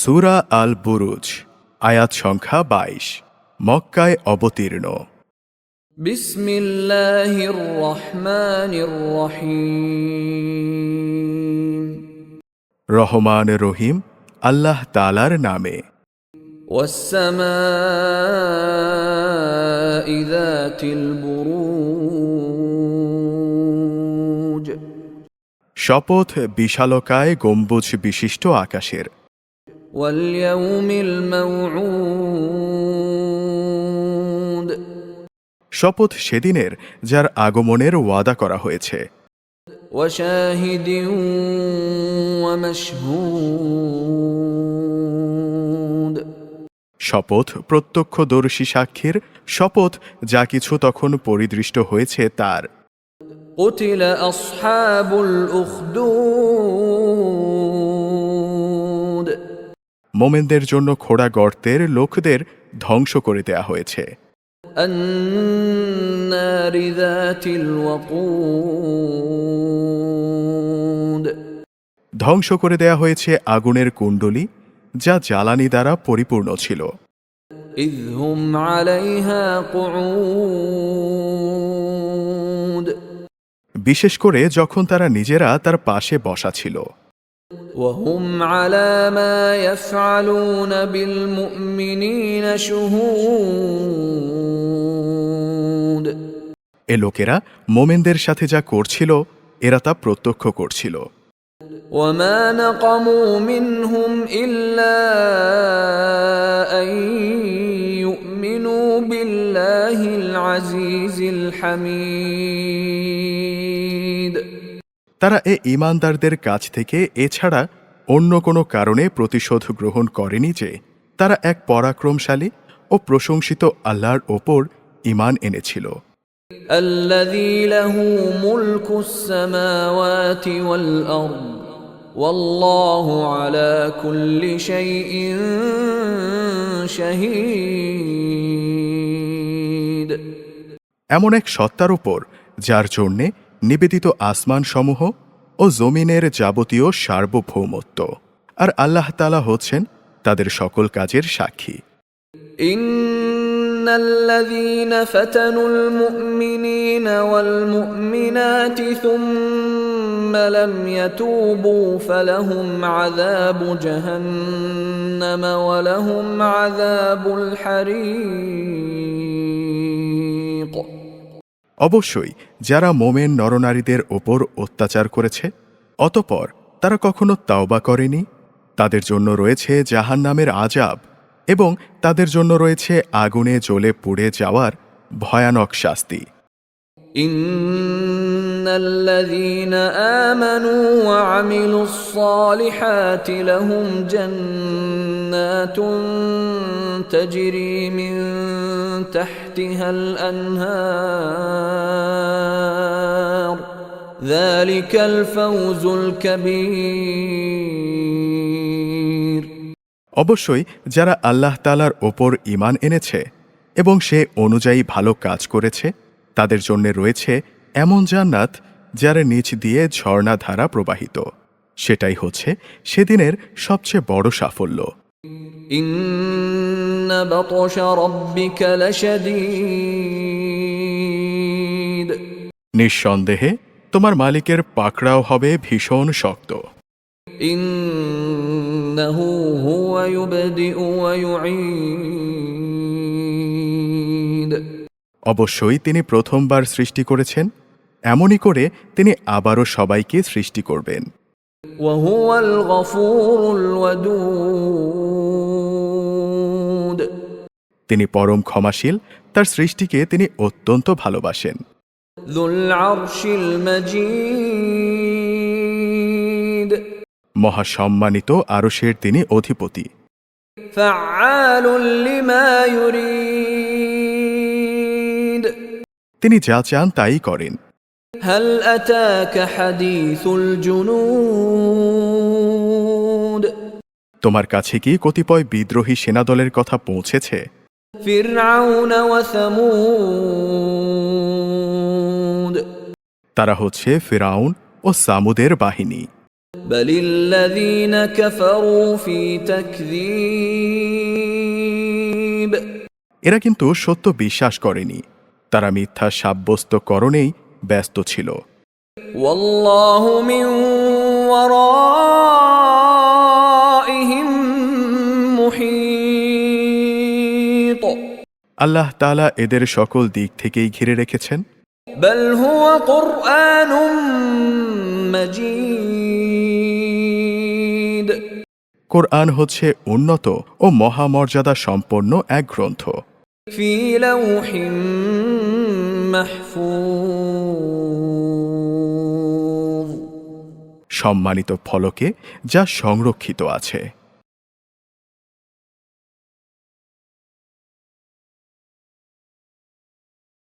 সূরা আল বুরুজ আয়াত সংখ্যা ২২ মক্কায় অবতীর্ণ। বিসমিল্লাহির রহমানির রহিম। রহমান রহিম আল্লাহ তাআলার নামে। ওয়াস-সামাঈ যাতিল বুরুজ। শপথ বিশালকায় গম্বুজ বিশিষ্ট আকাশের। ওয়াল ইয়াউমিল মাউউদ। শপথ সেদিনের যার আগমনের ওয়াদা করা হয়েছে। ওয়া শাহিদিন ওয়া মাশহুদ। শপথ প্রত্যক্ষদর্শী সাক্ষীর, শপথ যা কিছু তখন পরিদৃষ্ট হয়েছে তার। কুতিলা আসহাবুল উখদুদ। মোমেনদের জন্য খোঁড়া গর্তের লোকদের ধ্বংস করে দেয়া হয়েছে। আন-নারি যাতিল ওয়াকুদ। ধ্বংস করে দেয়া হয়েছে আগুনের কুণ্ডলী যা জ্বালানি দ্বারা পরিপূর্ণ ছিল। ইয হুম আলাইহা কুউদ। বিশেষ করে যখন তারা নিজেরা তার পাশে বসা ছিল। ওয়া হুম আলা মা ইয়াফআলুনা বিল মুমিনিনা শুহুদ। এ লোকেরা মোমেনদের সাথে যা করছিল এরা তা প্রত্যক্ষ করছিল। وما نقموا منهم إلا أن يؤمنوا بالله العزيز الحميد। তারা ঈমানদারদের কাছ থেকে এছাড়া অন্য কোনো কারণে প্রতিশোধ গ্রহণ করেনি যে তারা এক পরাক্রমশালী ও প্রশংসিত আল্লাহর ওপর ঈমান এনেছিল। الذي له ملك السماوات والأرض والله على كل شيء شهيد। এমন এক সত্তার উপর যার জন্যে নিবেদিত আসমানসমূহ ও জমিনের যাবতীয় সার্বভৌমত্ব, আর আল্লাহ তাআলা হচ্ছেন তাদের সকল কাজের সাক্ষী। ইন্নাল্লাযীনা ফাতানুল মুমিনিনা ওয়াল মুমিনাতি সুম্মা লাম ইয়াতুবু ফালাহুম আযাবু জাহান্নাম ওয়া লাহুম আযাবুল হারীক। অবশ্যই যারা মোমেন নরনারীদের ওপর অত্যাচার করেছে অতঃপর তারা কখনো তাওবা করেনি, তাদের জন্য রয়েছে জাহান্নামের আযাব এবং তাদের জন্য রয়েছে আগুনে জ্বলে পুড়ে যাওয়ার ভয়ানক শাস্তি। ইন্নাল্লাযীনা আমানু ওয়া আমিলুস সালিহাতি লাহুম জান্নাতুন তাজরি মিন তাহতিহাল আনহার যালিকাল ফাওজুল কাবীর। অবশ্যই যারা আল্লাহ তাআলার ওপর ঈমান এনেছে এবং সে অনুযায়ী ভালো কাজ করেছে তাদের জন্য রয়েছে এমন জান্নাত যার নিচ দিয়ে ঝর্ণাধারা প্রবাহিত। সেটাই হচ্ছে সেদিনের সবচেয়ে বড় সাফল্য। ইন্না বাতশা রাব্বিকা লাশাদীদ। নিঃসন্দেহে তোমার মালিকের পাকড়াও হবে ভীষণ শক্ত। ইন্নাহু হুয়া ইউবদিউ ওয়া ইউঈদ। অবশ্যই তিনি প্রথমবার সৃষ্টি করেছেন, এমনই করে তিনি আবারও সবাইকে সৃষ্টি করবেন। ওয়া হুয়াল গফুরুল ওয়াদুদ। তিনি পরম ক্ষমাশীল, তার সৃষ্টিকে তিনি অত্যন্ত ভালোবাসেন। যুল আরশিল মাজিদ। মহাসম্মানিত আরশের তিনি অধিপতি। ফাআলুল লিমা ইউরিদ। তিনি যা চান তাই করেন। হাল আতাকা হাদিসুল জুনুদ। তোমার কাছে কি কতিপয় বিদ্রোহী সেনাদলের কথা পৌঁছেছে? ফিরআউন ওয়া সামুদ। তারা হচ্ছে ফিরআউন ও সামুদের বাহিনী। بل الذين كفروا في تكذيب এরা কিন্তু সত্য বিশ্বাস করেনি, তারা মিথ্যা সাব্যস্তকরণেই ব্যস্ত ছিল। والله من ورائهم محيط আল্লাহ তাআলা এদের সকল দিক থেকেই ঘিরে রেখেছেন। بل هو قرآن مجيد কোরআন হচ্ছে উন্নত ও মহামর্যাদা সম্পন্ন এক গ্রন্থ, في لوح محفوظ সম্মানিত ফলকে যা সংরক্ষিত আছে।